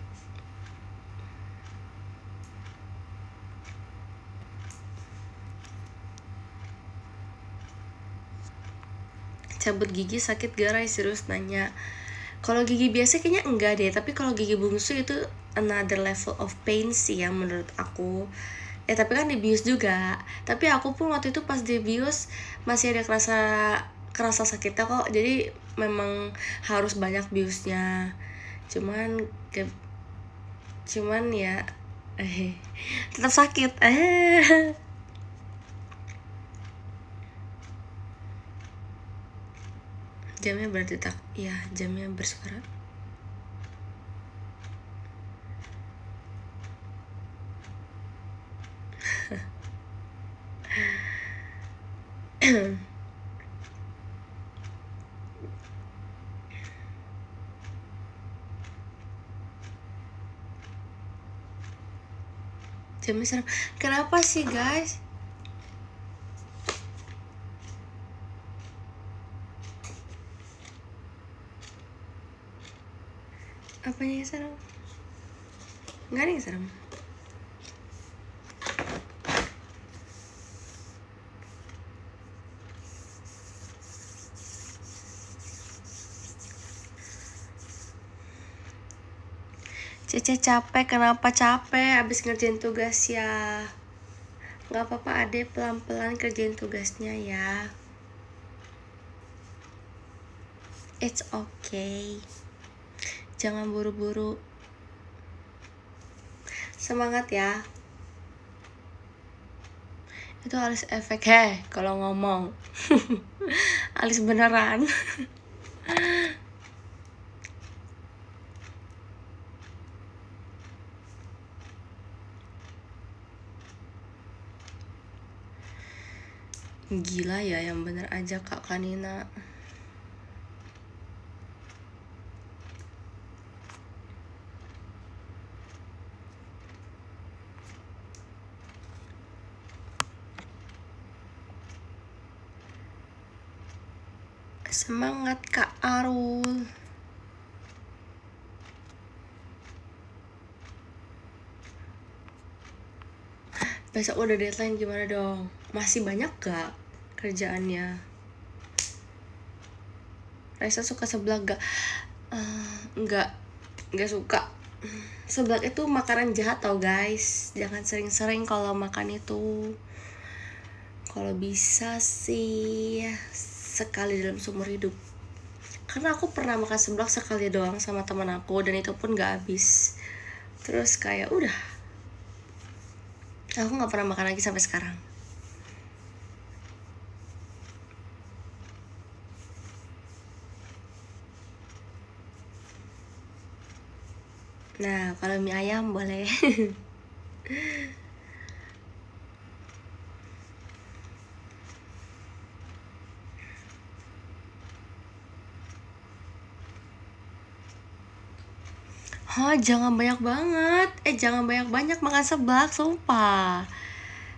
Cabut gigi sakit gak Rai? Serius nanya. Kalau gigi biasa kayaknya enggak deh, tapi kalau gigi bungsu itu another level of pain sih ya menurut aku. Tapi kan dibius juga. Tapi aku pun waktu itu pas dibius masih ada kerasa sakitnya kok. Jadi memang harus banyak biusnya. Cuman ya tetap sakit. Jamnya berdetak. Iya, jamnya bersuara. Jamnya serem. Kenapa sih guys? Apanya yang serem? Nggak ada yang serem. Cece capek, kenapa capek? Abis ngerjain tugas ya. Gak apa-apa adek, pelan-pelan kerjain tugasnya ya. It's okay. Jangan buru-buru. Semangat ya. Itu alis efek kalau ngomong. Alis beneran. Gila ya, yang bener aja Kak Kanina. Semangat Kak Arul. Besok udah deadline, gimana dong? Masih banyak gak kerjaannya? Raisa suka seblak gak? Nggak suka. Seblak itu makanan jahat tau guys. Jangan sering-sering kalau makan itu. Kalau bisa sih sekali dalam seumur hidup. Karena aku pernah makan seblak sekali doang sama teman aku, dan itu pun gak habis. Terus kayak udah, aku gak pernah makan lagi sampai sekarang. Nah, kalau mie ayam boleh. Hah, jangan banyak banget. Jangan banyak-banyak makan seblak, sumpah.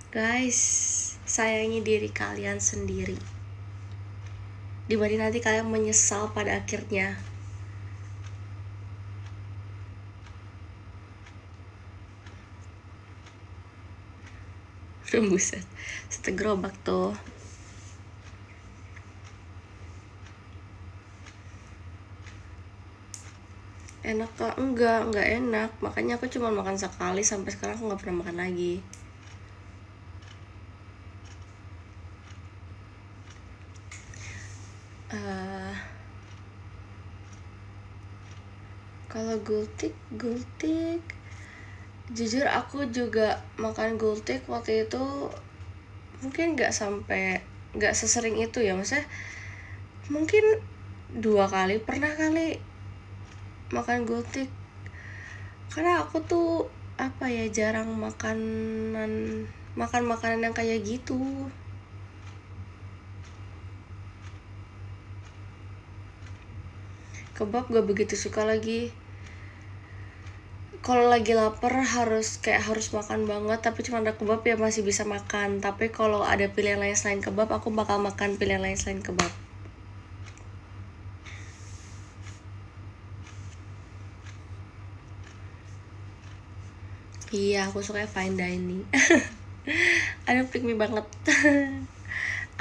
Guys, sayangi diri kalian sendiri. Dibanding nanti kalian menyesal pada akhirnya. Buset, satu gerobak tuh. Enak kak? Enggak enak. Makanya aku cuma makan sekali, sampai sekarang aku gak pernah makan lagi. Kalau gultik, jujur aku juga makan gultik waktu itu mungkin gak sesering itu ya, maksudnya mungkin 2 kali pernah kali makan gultik, karena aku tuh apa ya, jarang makan makanan yang kayak gitu. Kebab gak begitu suka lagi. Kalau lagi lapar harus makan banget, tapi cuma ada kebab ya masih bisa makan. Tapi kalau ada pilihan lain selain kebab, aku bakal makan pilihan lain selain kebab. Iya, aku suka fine dining. Aduh, pick me banget.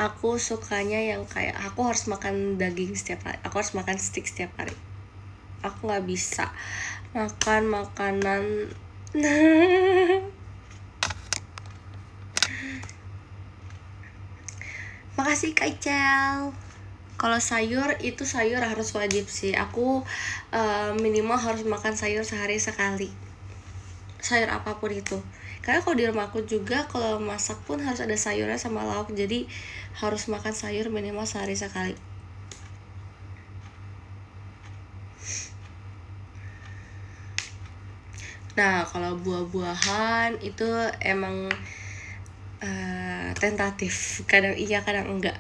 Aku sukanya yang kayak aku harus makan daging setiap hari, aku harus makan steak setiap hari. Aku nggak bisa makan makanan. Makasih Kak Icel. Kalau sayur itu sayur harus wajib sih. Aku minimal harus makan sayur sehari sekali. Sayur apapun itu. Karena kalau di rumah aku juga kalau masak pun harus ada sayurnya sama lauk. Jadi harus makan sayur minimal sehari sekali. Nah, kalau buah-buahan itu emang tentatif. Kadang iya, kadang enggak.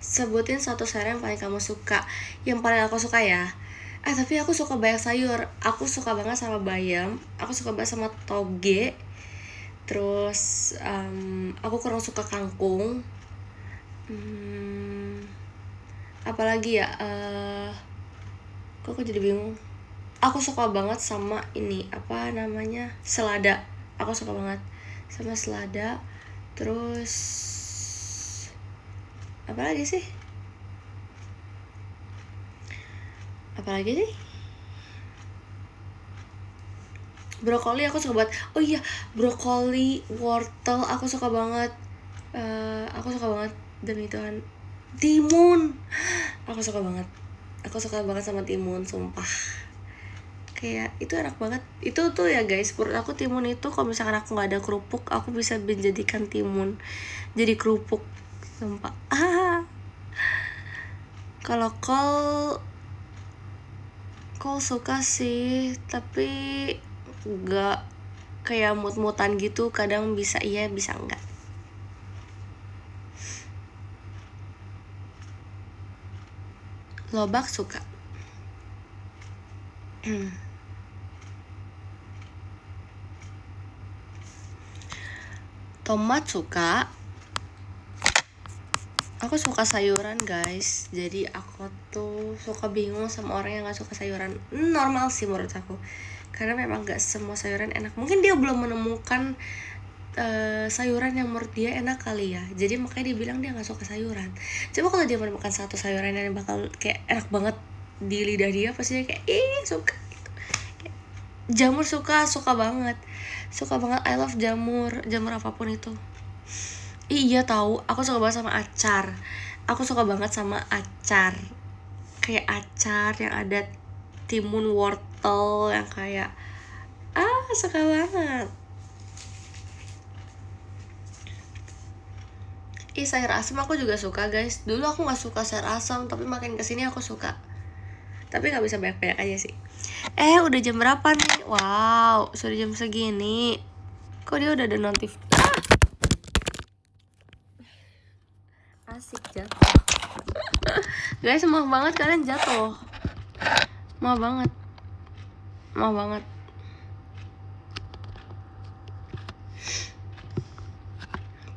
Sebutin satu sayur yang paling kamu suka. Yang paling aku suka ya. Tapi aku suka banyak sayur. Aku suka banget sama bayam. Aku suka banget sama toge. Terus aku kurang suka kangkung. Apalagi ya? Kok aku jadi bingung. Aku suka banget sama ini, apa namanya, selada. Aku suka banget sama selada. Terus apalagi sih? Brokoli aku suka banget. Oh iya, brokoli, wortel aku suka banget. Aku suka banget demi Tuhan. Timun, aku suka banget sama timun, sumpah. Kayak itu enak banget. Itu tuh ya guys, menurut aku timun itu kalau misalkan aku nggak ada kerupuk, aku bisa menjadikan timun jadi kerupuk, sumpah. Kalau kol suka sih, tapi nggak kayak mut-mutan gitu. Kadang bisa iya, bisa enggak. Lobak suka. Tomat suka. Aku suka sayuran guys, jadi aku tuh suka bingung sama orang yang gak suka sayuran. Normal sih menurut aku, karena memang gak semua sayuran enak. Mungkin dia belum menemukan sayuran yang menurut dia enak kali ya, jadi makanya dia bilang dia gak suka sayuran. Coba kalau dia menemukan satu sayuran yang bakal kayak enak banget di lidah dia, pasti dia kayak suka gitu. Jamur suka banget. I love jamur apapun itu. Iya tahu, aku suka banget sama acar. Kayak acar yang ada timun, wortel, yang kayak suka banget. Sayur asam aku juga suka guys. Dulu aku nggak suka sayur asam, tapi makin kesini aku suka. Tapi nggak bisa banyak-banyak aja sih. Udah jam berapa nih? Wow, sudah jam segini. Kok dia udah ada notif? asik jatuh. Guys, maaf banget kalian jatuh. Maaf banget. Maaf banget.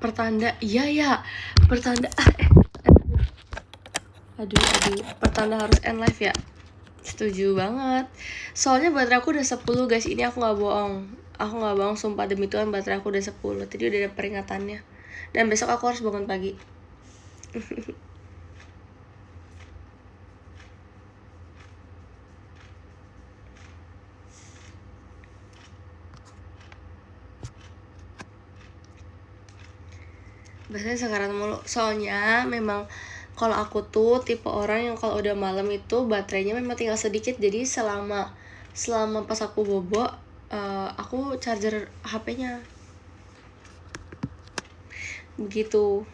Pertanda, iya ya. Pertanda. Aduh. Pertanda harus end live ya. Setuju banget. Soalnya baterai aku udah 10 guys. Ini aku gak bohong. Aku gak bohong, sumpah demi Tuhan baterai aku udah 10. Tadi udah ada peringatannya. Dan besok aku harus bangun pagi. Biasanya sekarang mulu. Soalnya memang kalau aku tuh tipe orang yang kalau udah malam itu baterainya memang tinggal sedikit. Jadi selama pas aku bobo, aku charger HP-nya. Begitu.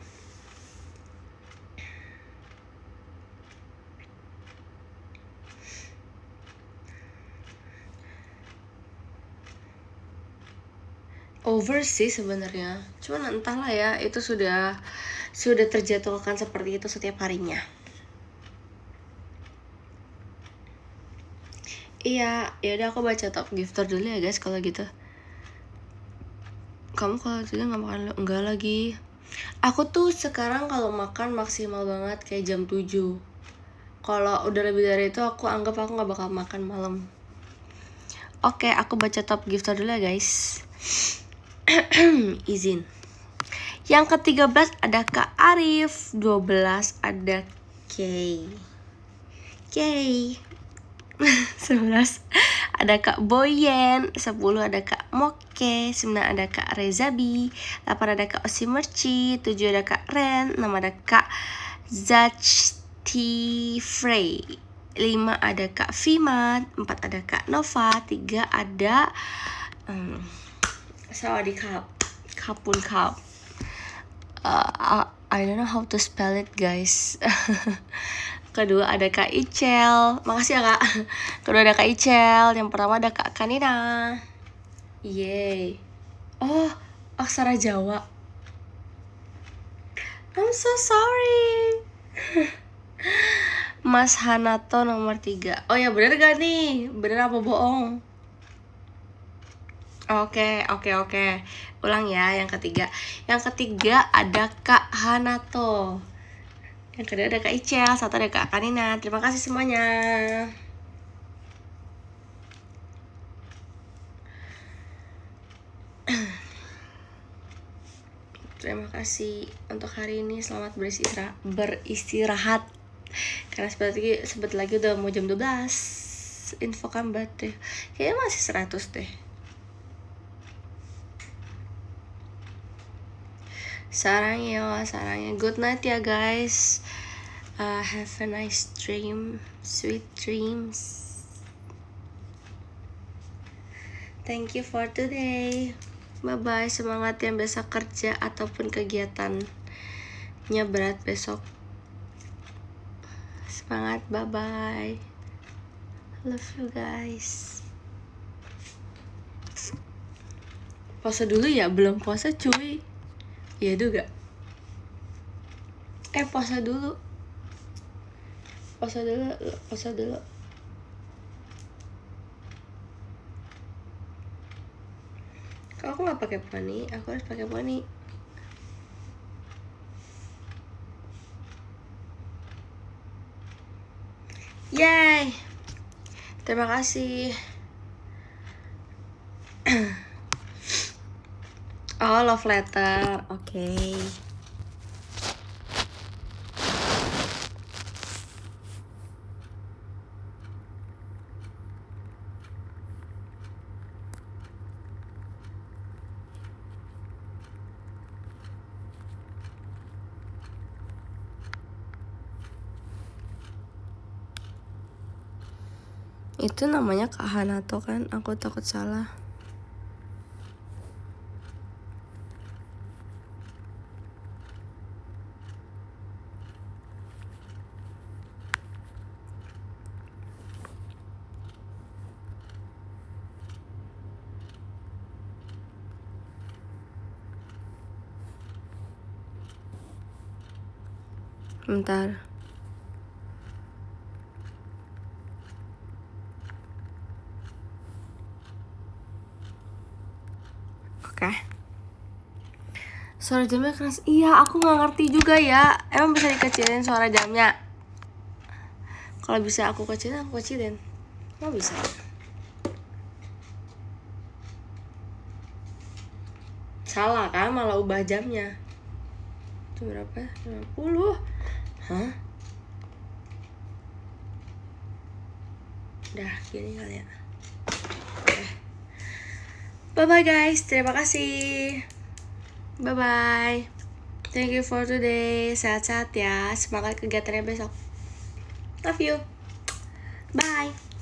Over sih sebenarnya, cuman entahlah ya, itu sudah terjadwalkan seperti itu setiap harinya. Iya, ya udah aku baca top gifter dulu ya guys kalau gitu. Kamu kalau juga nggak makan? Enggak lagi. Aku tuh sekarang kalau makan maksimal banget kayak jam 7. Kalau udah lebih dari itu aku anggap aku nggak bakal makan malam. Oke, aku baca top gifter dulu ya guys. Izin. Yang ke-13 ada Kak Arif, 12 ada Kay. 11 ada Kak Boyen, 10 ada Kak Moke, 9 ada Kak Rezabi, 8 ada Kak Osimerci, 7 ada Kak Ren, 6 ada Kak Zachti Frey, 5 ada Kak Fimat, 4 ada Kak Nova, 3 ada Sawadikap, Kapun Kap. I don't know how to spell it guys. Kedua ada Kak Icel, makasih ya Kak. Kedua ada Kak Icel, yang pertama ada Kak Kanina. Yeay. Oh, aksara Jawa. I'm so sorry. Mas Hanato nomor 3. Oh ya bener gak nih? Bener apa bohong? Oke. Ulang ya yang ketiga. Yang ketiga ada Kak Hanato. Yang kedua ada Kak Icel, satu ada Kak Kanina. Terima kasih semuanya. Terima kasih untuk hari ini. Selamat beristirahat. Karena sebentar lagi udah mau jam 12. Info kambat deh. Kayaknya masih 100 deh. Sarangnya. Good night ya guys. Have a nice dream. Sweet dreams. Thank you for today. Bye-bye. Semangat yang besok kerja ataupun kegiatannya berat besok. Semangat. Bye-bye. Love you guys. Puasa dulu ya? Belum puasa cuy. Iya juga. Puasa dulu. Kalau aku nggak pakai poni, aku harus pakai poni. Yay! Terima kasih. Oh, love letter. Oke. Itu namanya Kak Hanato kan? Aku takut salah. Bentar. Oke. Suara jamnya keras. Iya, aku nggak ngerti juga ya. Emang bisa dikecilin suara jamnya? Kalau bisa aku kecilin, aku kecilin. Nggak bisa. Salah kan, malah ubah jamnya. Itu berapa? 50. Hah? Udah, gini kali ya. Bye-bye guys, terima kasih. Bye-bye. Thank you for today. Sehat-sehat ya. Semangat kegiatannya besok. Love you. Bye.